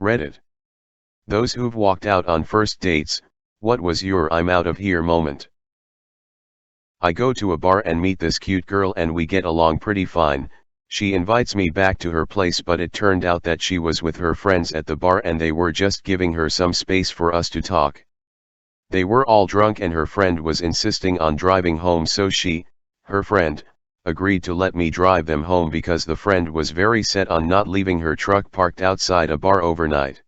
Reddit. Those who've walked out on first dates, what was your I'm out of here moment? I go to a bar and meet this cute girl and we get along pretty fine. She invites me back to her place, but it turned out that she was with her friends at the bar and they were just giving her some space for us to talk. They were all drunk and her friend was insisting on driving home, so her friend, agreed to let me drive them home because the friend was very set on not leaving her truck parked outside a bar overnight.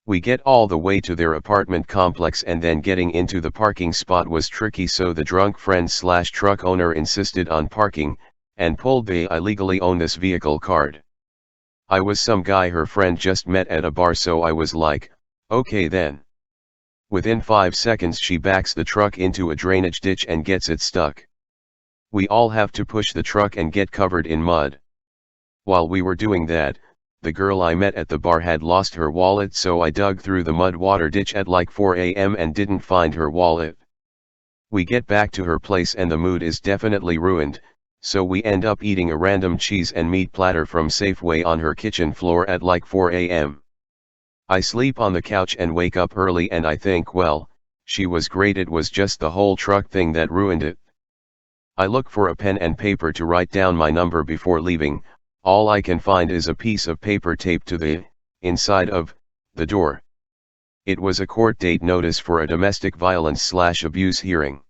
We get all the way to their apartment complex and then getting into the parking spot was tricky, so the drunk friend/truck owner insisted on parking, and pulled the "I legally own this vehicle" card. I was some guy her friend just met at a bar, so I was like, okay then. Within 5 seconds she backs the truck into a drainage ditch and gets it stuck. We all have to push the truck and get covered in mud. While we were doing that, the girl I met at the bar had lost her wallet, so I dug through the mud water ditch at like 4 a.m. and didn't find her wallet. We get back to her place and the mood is definitely ruined, so we end up eating a random cheese and meat platter from Safeway on her kitchen floor at like 4 a.m. I sleep on the couch and wake up early and I think, well, she was great, it was just the whole truck thing that ruined it. I look for a pen and paper to write down my number before leaving. All I can find is a piece of paper taped to the inside of the door. It was a court date notice for a domestic violence/abuse hearing.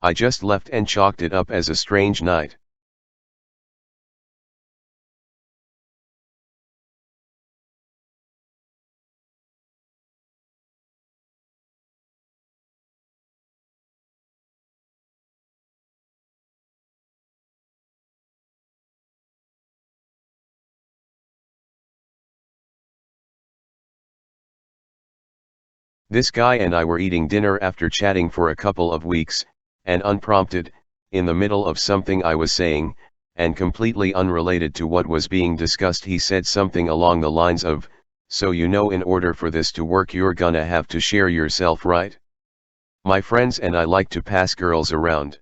I just left and chalked it up as a strange night. This guy and I were eating dinner after chatting for a couple of weeks, and unprompted, in the middle of something I was saying, and completely unrelated to what was being discussed, he said something along the lines of, "So you know, in order for this to work you're gonna have to share yourself, right? My friends and I like to pass girls around."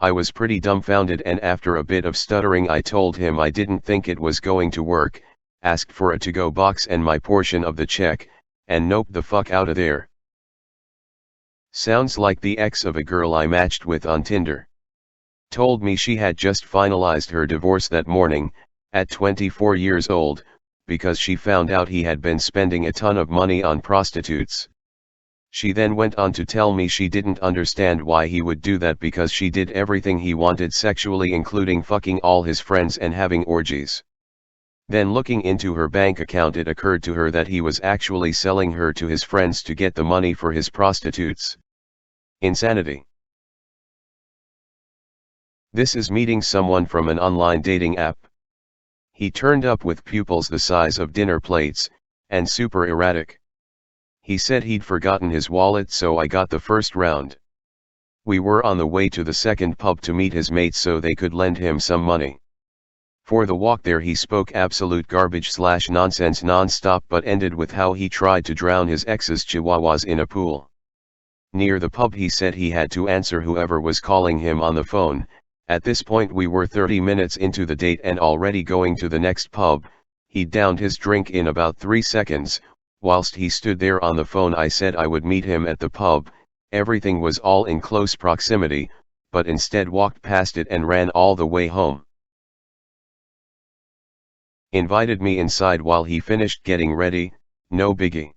I was pretty dumbfounded, and after a bit of stuttering I told him I didn't think it was going to work, asked for a to-go box and my portion of the check, and noped the fuck outta there. Sounds like the ex of a girl I matched with on Tinder. Told me she had just finalized her divorce that morning, at 24 years old, because she found out he had been spending a ton of money on prostitutes. She then went on to tell me she didn't understand why he would do that because she did everything he wanted sexually, including fucking all his friends and having orgies. Then looking into her bank account, it occurred to her that he was actually selling her to his friends to get the money for his prostitutes. Insanity. This is meeting someone from an online dating app. He turned up with pupils the size of dinner plates, and super erratic. He said he'd forgotten his wallet, so I got the first round. We were on the way to the second pub to meet his mates so they could lend him some money. For the walk there he spoke absolute garbage/nonsense non-stop, but ended with how he tried to drown his ex's chihuahuas in a pool. Near the pub he said he had to answer whoever was calling him on the phone. At this point we were 30 minutes into the date and already going to the next pub. He downed his drink in about 3 seconds. Whilst he stood there on the phone I said I would meet him at the pub. Everything was all in close proximity, but instead walked past it and ran all the way home. Invited me inside while he finished getting ready, no biggie.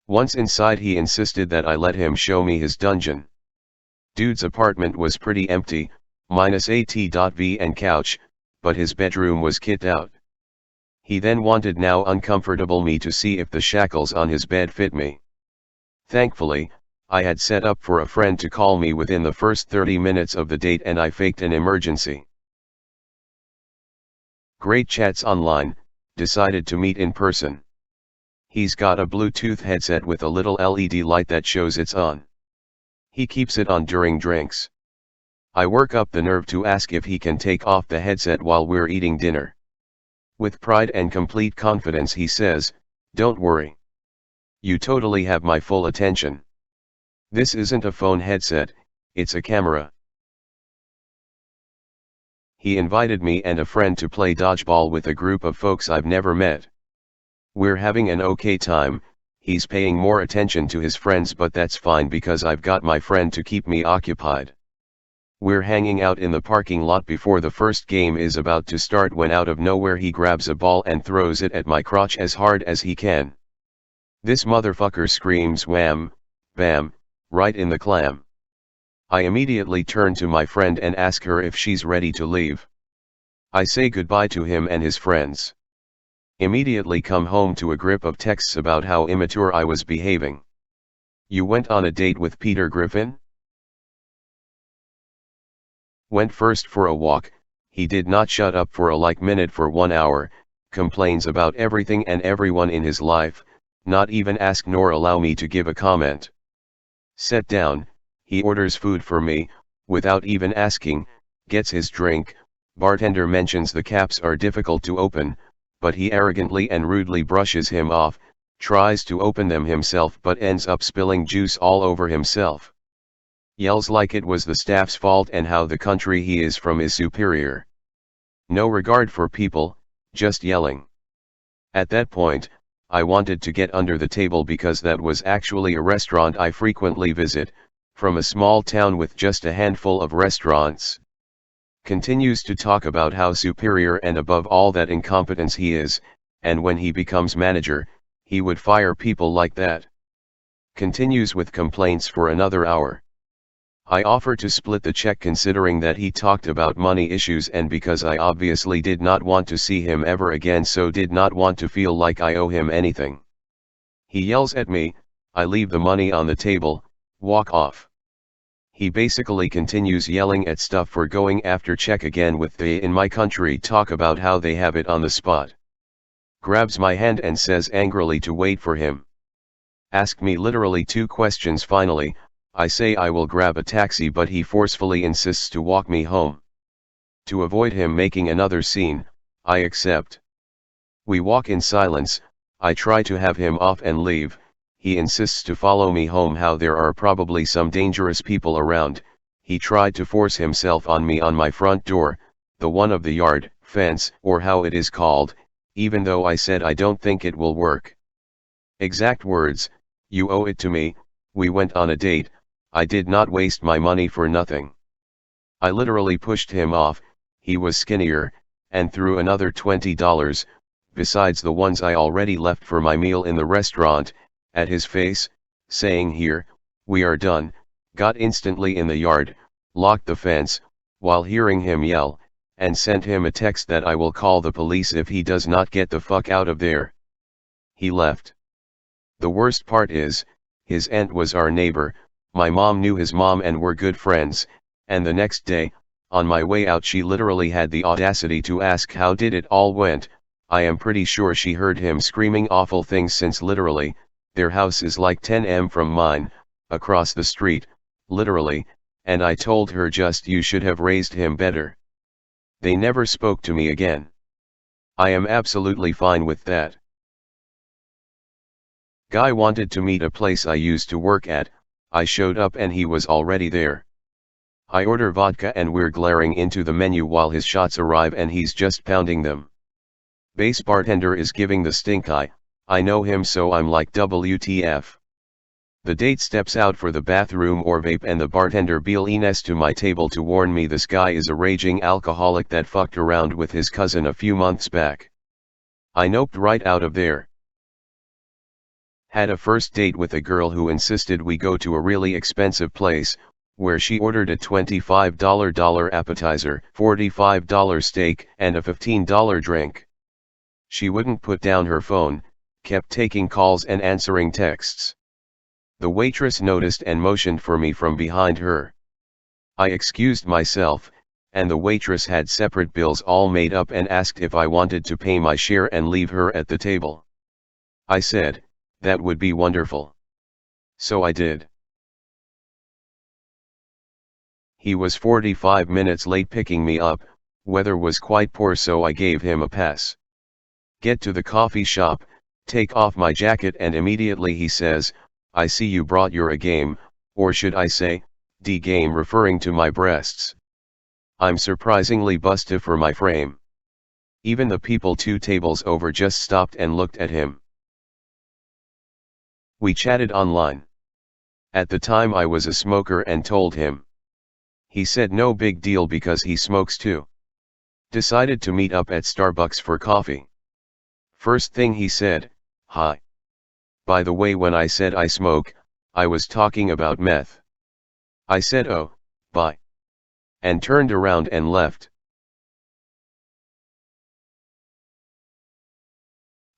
Once inside he insisted that I let him show me his dungeon. Dude's apartment was pretty empty, minus a T.V and couch, but his bedroom was kitted out. He then wanted now uncomfortable me to see if the shackles on his bed fit me. Thankfully, I had set up for a friend to call me within the first 30 minutes of the date and I faked an emergency. Great chats online, decided to meet in person. He's got a Bluetooth headset with a little LED light that shows it's on. He keeps it on during drinks. I work up the nerve to ask if he can take off the headset while we're eating dinner. With pride and complete confidence he says, "Don't worry. You totally have my full attention. This isn't a phone headset, it's a camera." He invited me and a friend to play dodgeball with a group of folks I've never met. We're having an okay time, he's paying more attention to his friends, but that's fine because I've got my friend to keep me occupied. We're hanging out in the parking lot before the first game is about to start when out of nowhere he grabs a ball and throws it at my crotch as hard as he can. This motherfucker screams wham, bam, right in the clam. I immediately turn to my friend and ask her if she's ready to leave. I say goodbye to him and his friends. Immediately come home to a grip of texts about how immature I was behaving. You went on a date with Peter Griffin? Went first for a walk, he did not shut up for a minute for 1 hour, complains about everything and everyone in his life, not even ask nor allow me to give a comment. Sat down, he orders food for me, without even asking, gets his drink, bartender mentions the caps are difficult to open, but he arrogantly and rudely brushes him off, tries to open them himself but ends up spilling juice all over himself. Yells like it was the staff's fault and how the country he is from is superior. No regard for people, just yelling. At that point, I wanted to get under the table because that was actually a restaurant I frequently visit, from a small town with just a handful of restaurants. Continues to talk about how superior and above all that incompetence he is, and when he becomes manager, he would fire people like that. Continues with complaints for another hour. I offer to split the check considering that he talked about money issues and because I obviously did not want to see him ever again, so did not want to feel like I owe him anything. He yells at me, I leave the money on the table, walk off. He basically continues yelling at stuff for going after check again with they in my country talk about how they have it on the spot. Grabs my hand and says angrily to wait for him. Ask me literally 2 questions finally. I say I will grab a taxi but he forcefully insists to walk me home. To avoid him making another scene, I accept. We walk in silence, I try to have him off and leave, he insists to follow me home, how there are probably some dangerous people around, he tried to force himself on me on my front door, the one of the yard, fence, or how it is called, even though I said I don't think it will work. Exact words, you owe it to me, we went on a date, I did not waste my money for nothing. I literally pushed him off, he was skinnier, and threw another $20, besides the ones I already left for my meal in the restaurant, at his face, saying here, we are done, got instantly in the yard, locked the fence, while hearing him yell, and sent him a text that I will call the police if he does not get the fuck out of there. He left. The worst part is, his aunt was our neighbor, my mom knew his mom and were good friends, and the next day, on my way out she literally had the audacity to ask how did it all went. I am pretty sure she heard him screaming awful things since literally, their house is like 10 from mine, across the street, literally, and I told her just you should have raised him better. They never spoke to me again. I am absolutely fine with that. Guy wanted to meet a place I used to work at, I showed up and he was already there. I order vodka and we're glaring into the menu while his shots arrive and he's just pounding them. Base bartender is giving the stink eye, I know him so I'm like WTF. The date steps out for the bathroom or vape and the bartender leans to my table to warn me this guy is a raging alcoholic that fucked around with his cousin a few months back. I noped right out of there. Had a first date with a girl who insisted we go to a really expensive place, where she ordered a $25 appetizer, $45 steak, and a $15 drink. She wouldn't put down her phone, kept taking calls and answering texts. The waitress noticed and motioned for me from behind her. I excused myself, and the waitress had separate bills all made up and asked if I wanted to pay my share and leave her at the table. I said, that would be wonderful. So I did. He was 45 minutes late picking me up, weather was quite poor so I gave him a pass. Get to the coffee shop, take off my jacket and immediately he says, I see you brought your A game, or should I say, D game, referring to my breasts. I'm surprisingly busty for my frame. Even the people 2 tables over just stopped and looked at him. We chatted online. At the time I was a smoker and told him. He said no big deal because he smokes too. Decided to meet up at Starbucks for coffee. First thing he said, "Hi. By the way, when I said I smoke, I was talking about meth." I said, "Oh, bye." And turned around and left.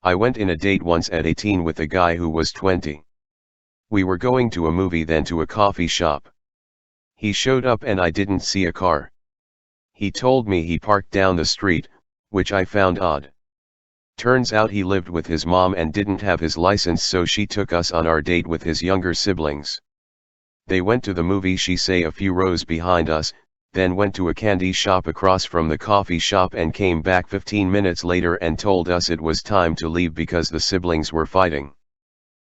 I went in a date once at 18 with a guy who was 20. We were going to a movie, then to a coffee shop. He showed up and I didn't see a car. He told me he parked down the street, which I found odd. Turns out he lived with his mom and didn't have his license, so she took us on our date with his younger siblings. They went to the movie, she say, a few rows behind us, then went to a candy shop across from the coffee shop and came back 15 minutes later and told us it was time to leave because the siblings were fighting.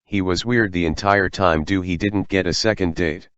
He was weird the entire time. He didn't get a second date.